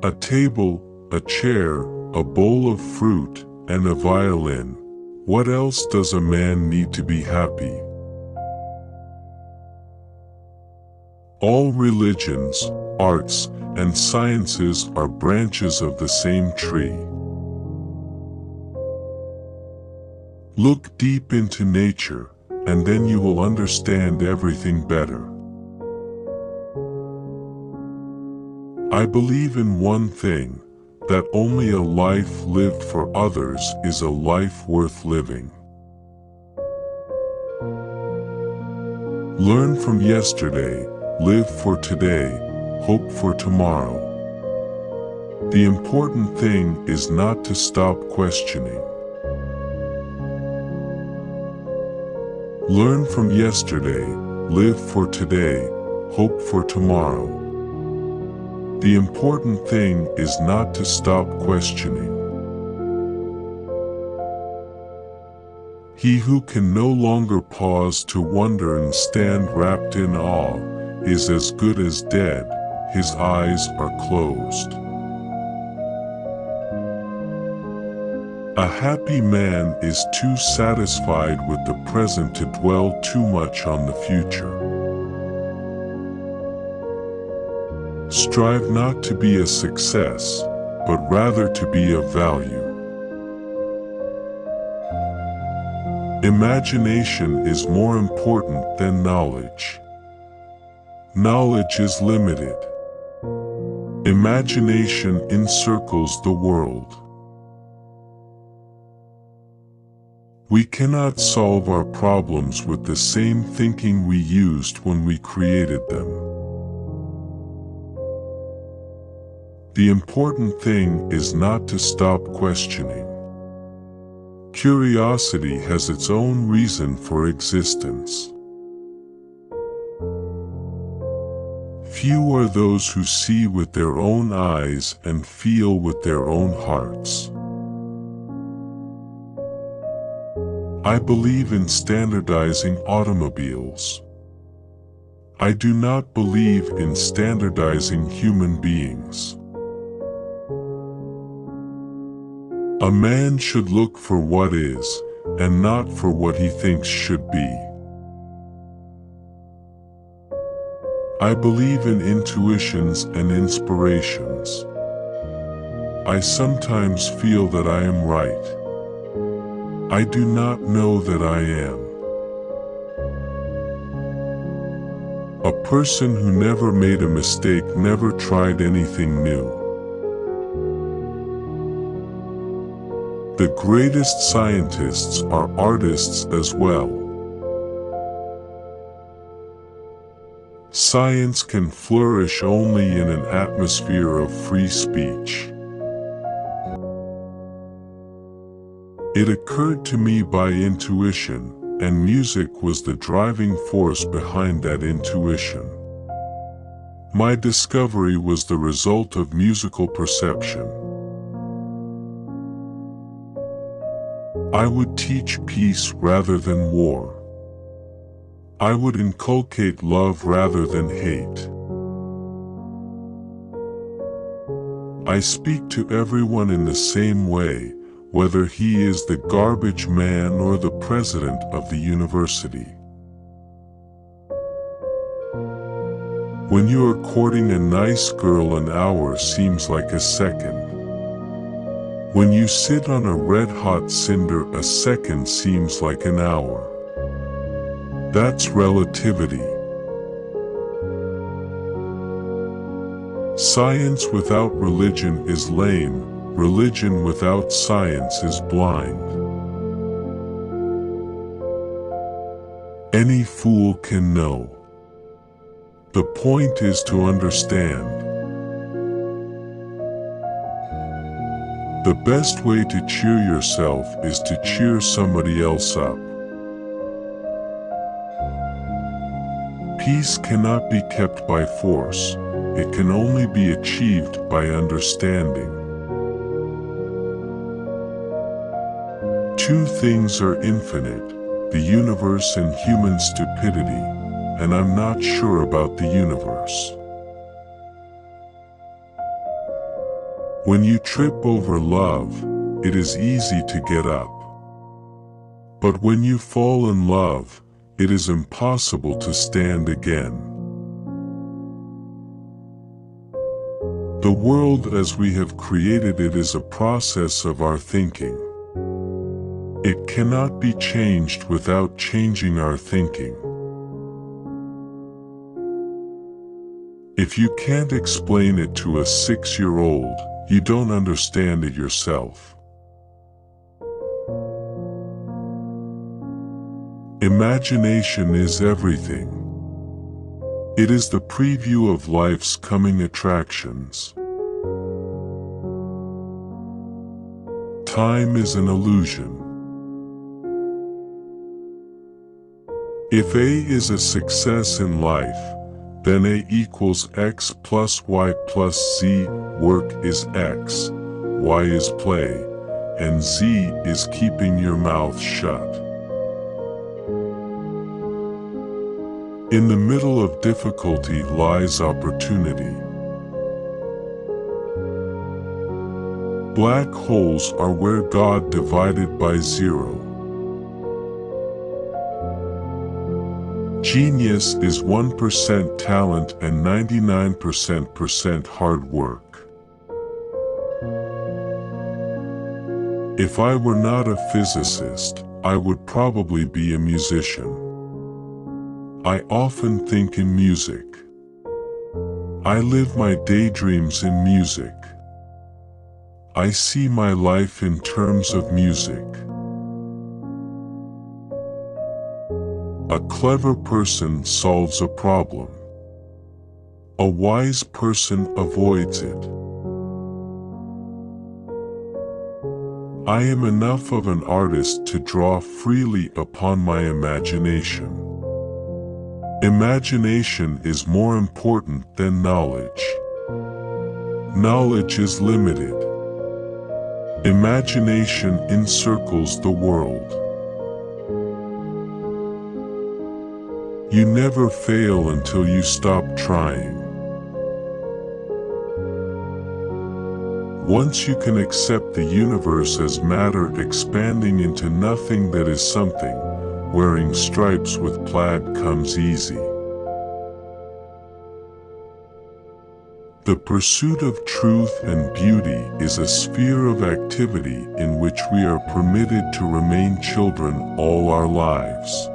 A table, a chair, a bowl of fruit, and a violin. What else does a man need to be happy? All religions, arts, and sciences are branches of the same tree. Look deep into nature, and then you will understand everything better. I believe in one thing, that only a life lived for others is a life worth living. Learn from yesterday, live for today, hope for tomorrow. The important thing is not to stop questioning. Learn from yesterday, live for today, hope for tomorrow. The important thing is not to stop questioning. He who can no longer pause to wonder and stand wrapped in awe is as good as dead, his eyes are closed. A happy man is too satisfied with the present to dwell too much on the future. Strive not to be a success, but rather to be of value. Imagination is more important than knowledge. Knowledge is limited. Imagination encircles the world. We cannot solve our problems with the same thinking we used when we created them. The important thing is not to stop questioning. Curiosity has its own reason for existence. Few are those who see with their own eyes and feel with their own hearts. I believe in standardizing automobiles. I do not believe in standardizing human beings. A man should look for what is, and not for what he thinks should be. I believe in intuitions and inspirations. I sometimes feel that I am right. I do not know that I am. A person who never made a mistake never tried anything new. The greatest scientists are artists as well. Science can flourish only in an atmosphere of free speech. It occurred to me by intuition, and music was the driving force behind that intuition. My discovery was the result of musical perception. I would teach peace rather than war. I would inculcate love rather than hate. I speak to everyone in the same way, whether he is the garbage man or the president of the university. When you are courting a nice girl, an hour seems like a second. When you sit on a red-hot cinder, a second seems like an hour. That's relativity. Science without religion is lame. Religion without science is blind. Any fool can know. The point is to understand. The best way to cheer yourself is to cheer somebody else up. Peace cannot be kept by force. It can only be achieved by understanding. Two things are infinite, the universe and human stupidity, and I'm not sure about the universe. When you trip over love, it is easy to get up. But when you fall in love, it is impossible to stand again. The world as we have created it is a process of our thinking. It cannot be changed without changing our thinking. If you can't explain it to a 6-year-old, you don't understand it yourself. Imagination is everything. It is the preview of life's coming attractions. Time is an illusion. If A is a success in life, then A equals X plus Y plus Z. Work is X, Y is play, and Z is keeping your mouth shut. In the middle of difficulty lies opportunity. Black holes are where God divided by zero. Genius is 1% talent and 99% hard work. If I were not a physicist, I would probably be a musician. I often think in music. I live my daydreams in music. I see my life in terms of music. A clever person solves a problem. A wise person avoids it. I am enough of an artist to draw freely upon my imagination. Imagination is more important than knowledge. Knowledge is limited. Imagination encircles the world. You never fail until you stop trying. Once you can accept the universe as matter expanding into nothing that is something, wearing stripes with plaid comes easy. The pursuit of truth and beauty is a sphere of activity in which we are permitted to remain children all our lives.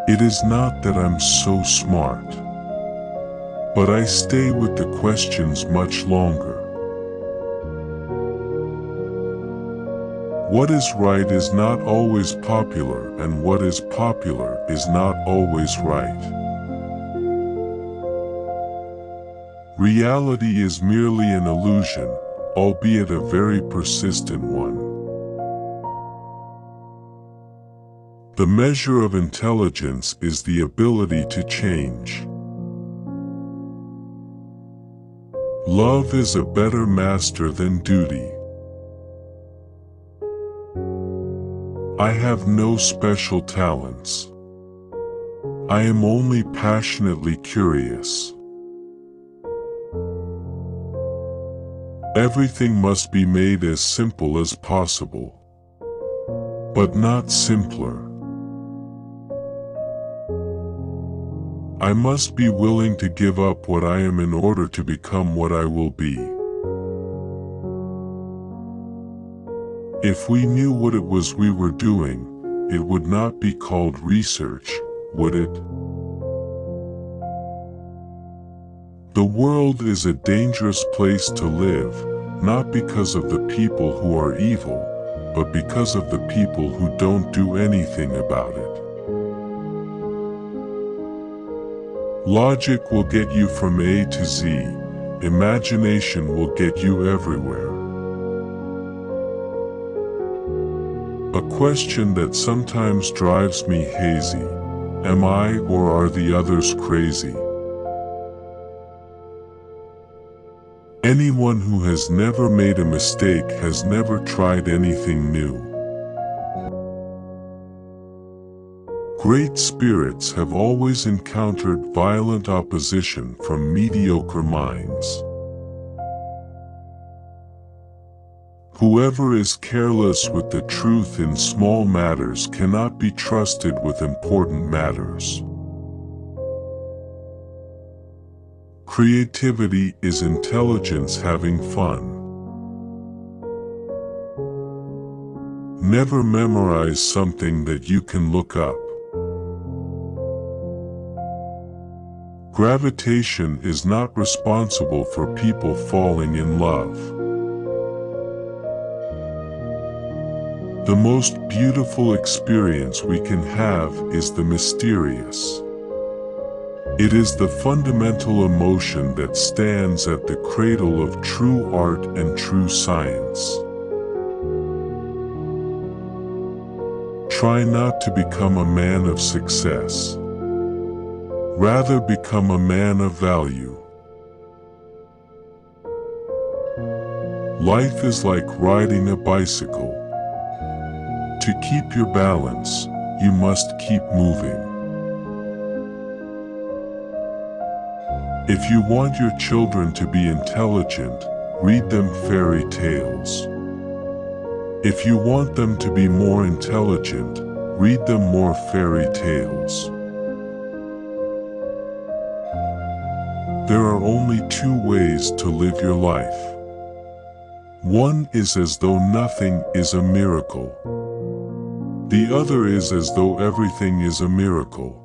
It is not that I'm so smart, but I stay with the questions much longer. What is right is not always popular, and what is popular is not always right. Reality is merely an illusion, albeit a very persistent one. The measure of intelligence is the ability to change. Love is a better master than duty. I have no special talents. I am only passionately curious. Everything must be made as simple as possible, but not simpler. I must be willing to give up what I am in order to become what I will be. If we knew what it was we were doing, it would not be called research, would it? The world is a dangerous place to live, not because of the people who are evil, but because of the people who don't do anything about it. Logic will get you from A to Z. Imagination will get you everywhere. A question that sometimes drives me hazy: am I or are the others crazy? Anyone who has never made a mistake has never tried anything new. Great spirits have always encountered violent opposition from mediocre minds. Whoever is careless with the truth in small matters cannot be trusted with important matters. Creativity is intelligence having fun. Never memorize something that you can look up. Gravitation is not responsible for people falling in love. The most beautiful experience we can have is the mysterious. It is the fundamental emotion that stands at the cradle of true art and true science. Try not to become a man of success. Rather become a man of value. Life is like riding a bicycle. To keep your balance, you must keep moving. If you want your children to be intelligent, read them fairy tales. If you want them to be more intelligent, read them more fairy tales. There are only two ways to live your life. One is as though nothing is a miracle. The other is as though everything is a miracle.